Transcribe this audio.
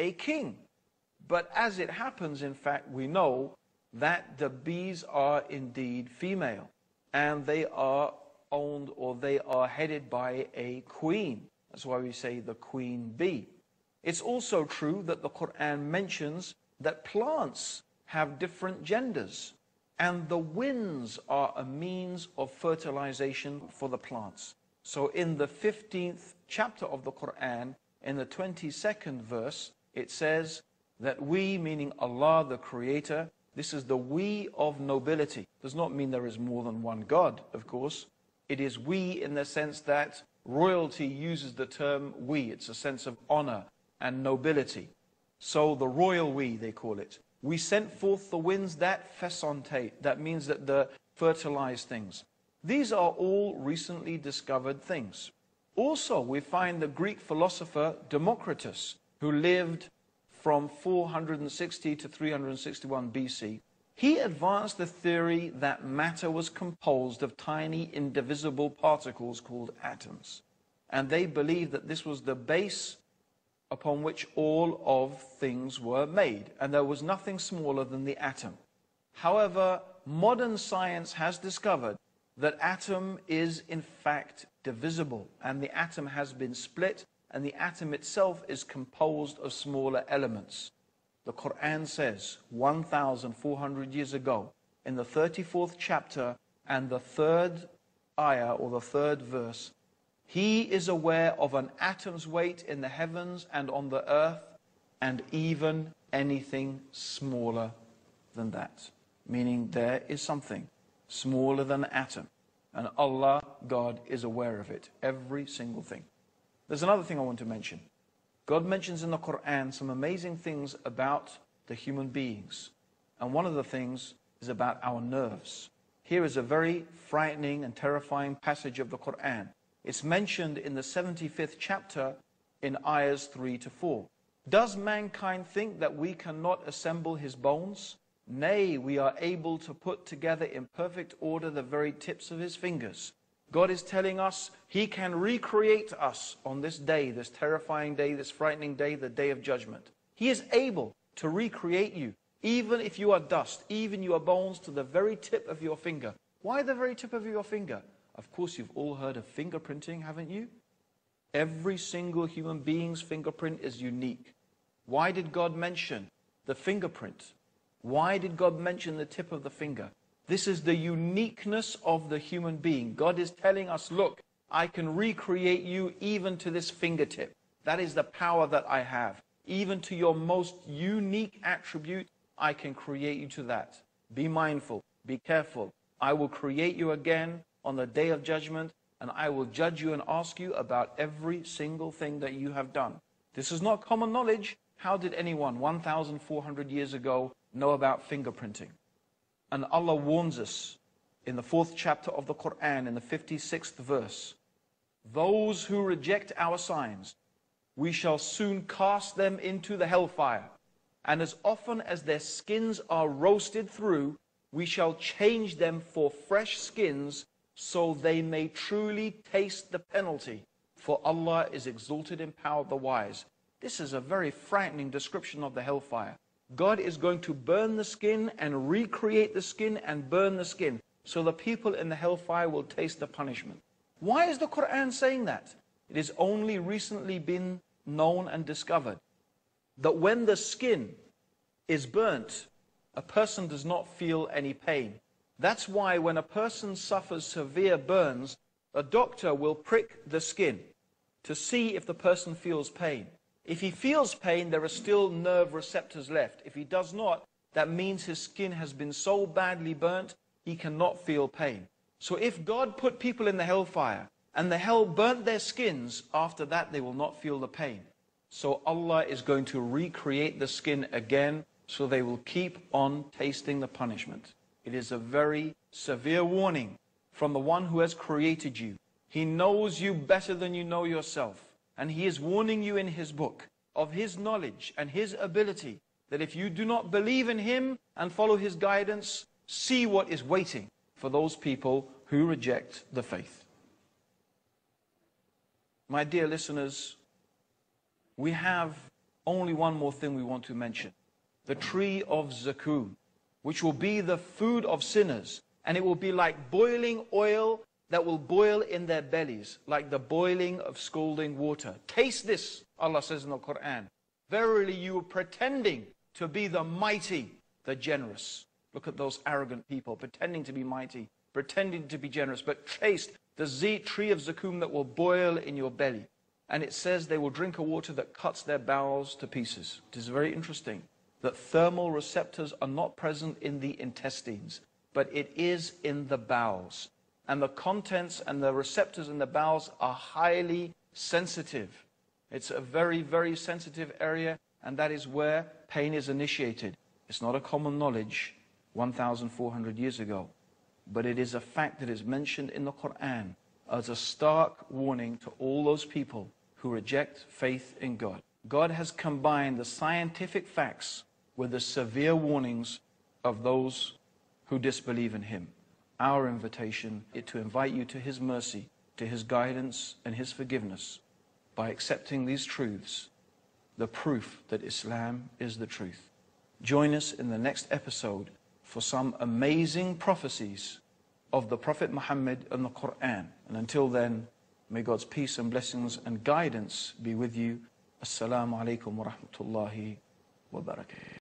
a king. But as it happens, in fact, we know that the bees are indeed female, and they are owned, or they are headed by a queen. That's why we say the queen bee. It's also true that the Quran mentions that plants have different genders, and the winds are a means of fertilization for the plants. So in the 15th chapter of the Quran, in the 22nd verse, it says that we, meaning Allah the Creator, this is the we of nobility. Does not mean there is more than one God, of course. It is we in the sense that royalty uses the term we. It's a sense of honor and nobility. So the royal we, they call it. We sent forth the winds that fesontate. That means that the fertilize things. These are all recently discovered things. Also, we find the Greek philosopher Democritus, who lived from 460 to 361 BC. He advanced the theory that matter was composed of tiny indivisible particles called atoms. And they believed that this was the base upon which all of things were made, and there was nothing smaller than the atom. However, modern science has discovered that atom is in fact divisible, and the atom has been split, and the atom itself is composed of smaller elements. The Quran says 1,400 years ago, in the 34th chapter and the 3rd ayah, or the 3rd verse, He is aware of an atom's weight in the heavens and on the earth, and even anything smaller than that. Meaning there is something smaller than an atom. And Allah, God, is aware of it. Every single thing. There's another thing I want to mention. God mentions in the Quran some amazing things about the human beings. And one of the things is about our nerves. Here is a very frightening and terrifying passage of the Quran. It's mentioned in the 75th chapter in ayahs 3 to 4. Does mankind think that we cannot assemble his bones? Nay, we are able to put together in perfect order the very tips of his fingers. God is telling us He can recreate us on this day, this terrifying day, this frightening day, the day of judgment. He is able to recreate you, even if you are dust, even your bones, to the very tip of your finger. Why the very tip of your finger? Of course, you've all heard of fingerprinting, haven't you? Every single human being's fingerprint is unique. Why did God mention the fingerprint? Why did God mention the tip of the finger? This is the uniqueness of the human being. God is telling us, look, I can recreate you even to this fingertip. That is the power that I have. Even to your most unique attribute, I can create you to that. Be mindful, be careful. I will create you again on the day of judgment, and I will judge you and ask you about every single thing that you have done. This is not common knowledge. How did anyone 1,400 years ago know about fingerprinting? And Allah warns us in the 4th chapter of the Quran, in the 56th verse, those who reject our signs, we shall soon cast them into the hellfire. And as often as their skins are roasted through, we shall change them for fresh skins, so they may truly taste the penalty. For Allah is exalted in power of the wise. This is a very frightening description of the hellfire. God is going to burn the skin and recreate the skin and burn the skin, so the people in the hellfire will taste the punishment. Why is the Quran saying that? It has only recently been known and discovered that when the skin is burnt, a person does not feel any pain. That's why when a person suffers severe burns, a doctor will prick the skin to see if the person feels pain. If he feels pain, there are still nerve receptors left. If he does not, that means his skin has been so badly burnt, he cannot feel pain. So if God put people in the hellfire, and the hell burnt their skins, after that they will not feel the pain. So Allah is going to recreate the skin again, so they will keep on tasting the punishment. It is a very severe warning from the one who has created you. He knows you better than you know yourself. And He is warning you in His book of His knowledge and His ability, that if you do not believe in Him and follow His guidance, see what is waiting for those people who reject the faith. My dear listeners, we have only one more thing we want to mention. The tree of Zakum, which will be the food of sinners, and it will be like boiling oil that will boil in their bellies, like the boiling of scalding water. Taste this, Allah says in the Quran. Verily you are pretending to be the mighty, the generous. Look at those arrogant people, pretending to be mighty, pretending to be generous, but taste the tree of Zakum that will boil in your belly. And it says they will drink a water that cuts their bowels to pieces. It is very interesting that thermal receptors are not present in the intestines, but it is in the bowels. And the contents and the receptors in the bowels are highly sensitive. It's a very, very sensitive area, and that is where pain is initiated. It's not a common knowledge 1,400 years ago, but it is a fact that is mentioned in the Quran as a stark warning to all those people who reject faith in God. God has combined the scientific facts with the severe warnings of those who disbelieve in Him. Our invitation is to invite you to His mercy, to His guidance and His forgiveness by accepting these truths, the proof that Islam is the truth. Join us in the next episode for some amazing prophecies of the Prophet Muhammad and the Quran. And until then, may God's peace and blessings and guidance be with you. Assalamu alaikum wa rahmatullahi wa barakatuh.